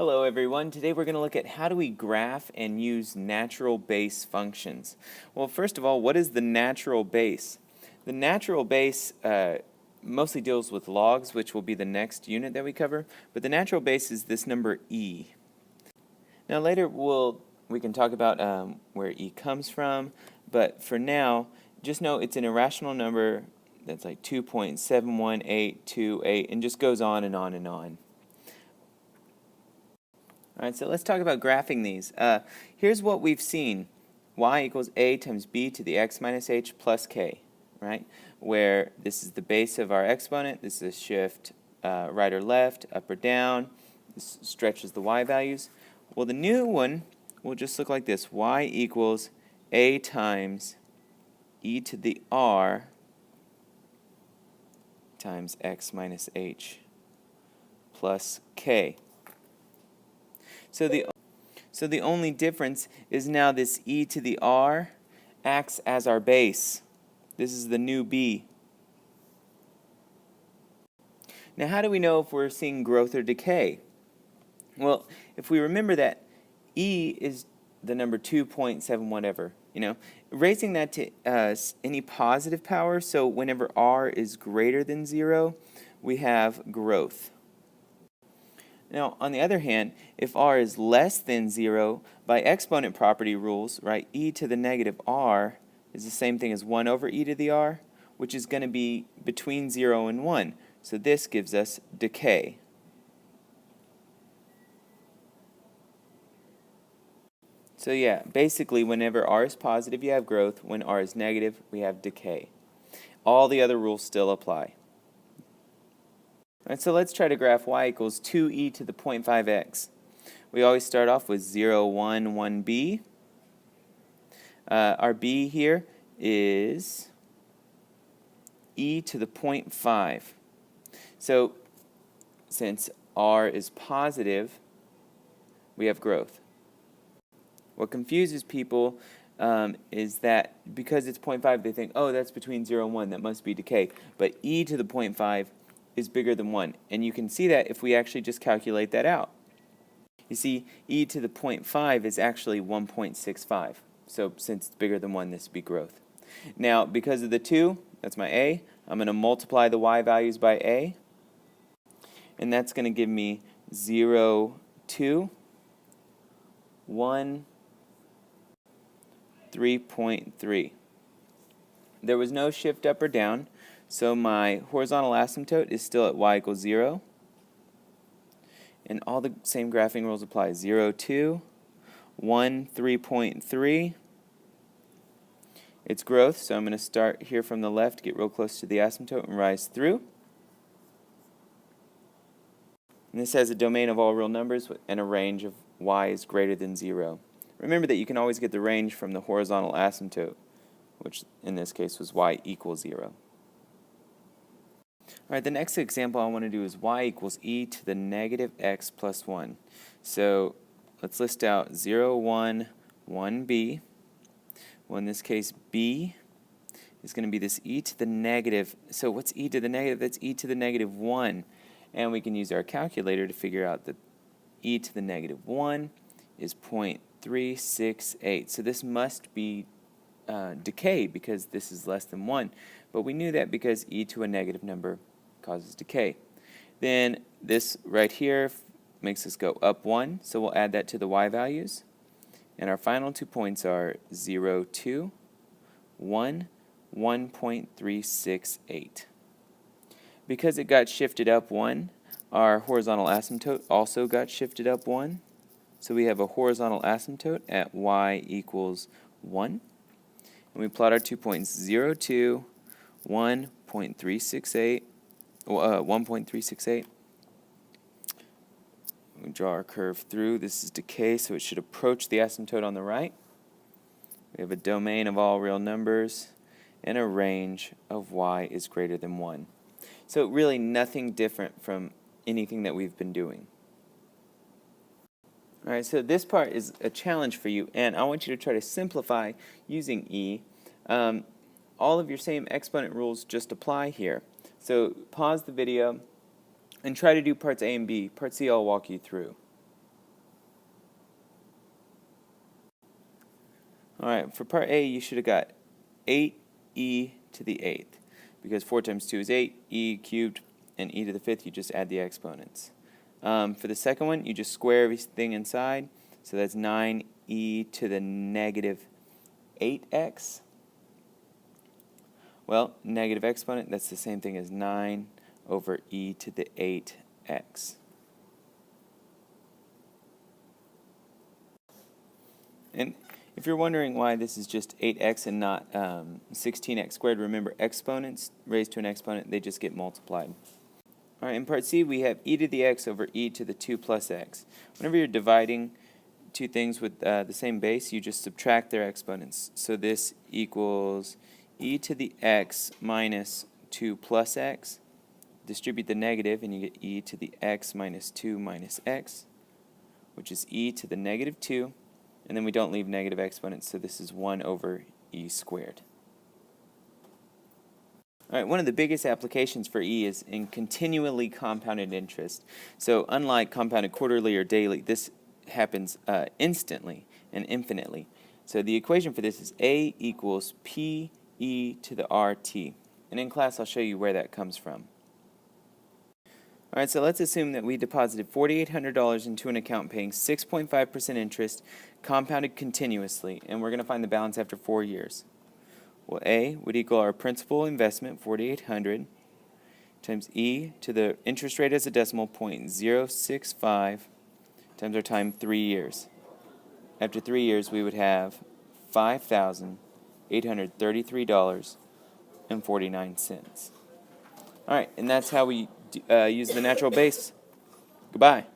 Hello everyone. Today we're going to look at how do we graph and use natural base functions. Well, first of all, what is the natural base? The natural base mostly deals with logs, which will be the next unit that we cover, but the natural base is this number e. Now later we can talk about where e comes from, but for now, just know it's an irrational number that's like 2.71828 and just goes on and on and on. All right, so let's talk about graphing these. Here's what we've seen. Y equals a times b to the x minus h plus k, right? Where this is the base of our exponent. This is a shift right or left, up or down. This stretches the y values. Well, the new one will just look like this. Y equals a times e to the r times x minus h plus k. So the only difference is now this e to the r acts as our base. This is the new b. Now how do we know if we're seeing growth or decay? Well, if we remember that e is the number 2.7 whatever, raising that to any positive power, so whenever r is greater than 0, we have growth. Now, on the other hand, if r is less than 0, by exponent property rules, right, e to the negative r is the same thing as 1 over e to the r, which is going to be between 0 and 1. So this gives us decay. So yeah, basically whenever r is positive, you have growth. When r is negative, we have decay. All the other rules still apply. All right, so let's try to graph y equals 2e to the 0.5x. We always start off with 0, 1, 1b. Our b here is e to the 0.5. So since r is positive, we have growth. What confuses people is that because it's 0.5, they think, oh, that's between 0 and 1, that must be decay. But e to the 0.5 is bigger than 1. And you can see that if we actually just calculate that out. You see, e to the 0.5 is actually 1.65. So since it's bigger than 1, this would be growth. Now, because of the 2, that's my a, I'm going to multiply the y values by a. And that's going to give me 0, 2, 1, 3.3. There was no shift up or down, so my horizontal asymptote is still at y equals 0. And all the same graphing rules apply. 0, 2, 1, 3.3. It's growth, so I'm going to start here from the left, get real close to the asymptote, and rise through. And this has a domain of all real numbers and a range of y is greater than 0. Remember that you can always get the range from the horizontal asymptote, which in this case was y equals 0. All right, the next example I want to do is y equals e to the negative x plus 1. So let's list out 0, 1, 1b. Well, in this case, b is going to be this e to the negative. So what's e to the negative? That's e to the negative 1. And we can use our calculator to figure out that e to the negative 1 is 0.368. So this must be decay because this is less than 1. But we knew that because e to a negative number causes decay. Then this right here makes us go up 1, so we'll add that to the y values. And our final 2 points are 0, 2, 1, 1.368. Because it got shifted up 1, our horizontal asymptote also got shifted up 1. So we have a horizontal asymptote at y equals 1. And we plot our 2 points, 0, 2, 1.368. 1.368. We draw our curve through. This is decay, so it should approach the asymptote on the right. We have a domain of all real numbers and a range of y is greater than 1. So really nothing different from anything that we've been doing. All right, so this part is a challenge for you, and I want you to try to simplify using e. All of your same exponent rules just apply here. So pause the video and try to do parts A and B. Part C I'll walk you through. All right, for part A, you should have got 8e to the 8th, because 4 times 2 is 8, e cubed, and e to the 5th, you just add the exponents. For the second one, you just square everything inside, so that's 9e to the negative 8x. Well, negative exponent, that's the same thing as 9 over e to the 8x. And if you're wondering why this is just 8x and not 16x squared, remember exponents raised to an exponent, they just get multiplied. All right, in part C, we have e to the x over e to the 2 plus x. Whenever you're dividing two things with the same base, you just subtract their exponents. So this equals e to the x minus 2 plus x. Distribute the negative, and you get e to the x minus 2 minus x, which is e to the negative 2. And then we don't leave negative exponents, so this is 1 over e squared. All right, one of the biggest applications for e is in continually compounded interest. So unlike compounded quarterly or daily, this happens instantly and infinitely. So the equation for this is a equals p e to the rt. And in class, I'll show you where that comes from. All right, so let's assume that we deposited $4,800 into an account paying 6.5% interest, compounded continuously, and we're going to find the balance after 4 years. Well, A would equal our principal investment, $4,800, times e to the interest rate as a decimal, 0.065, times our time, 3 years. After 3 years, we would have $5,833.49. All right, and that's how we use the natural base. Goodbye.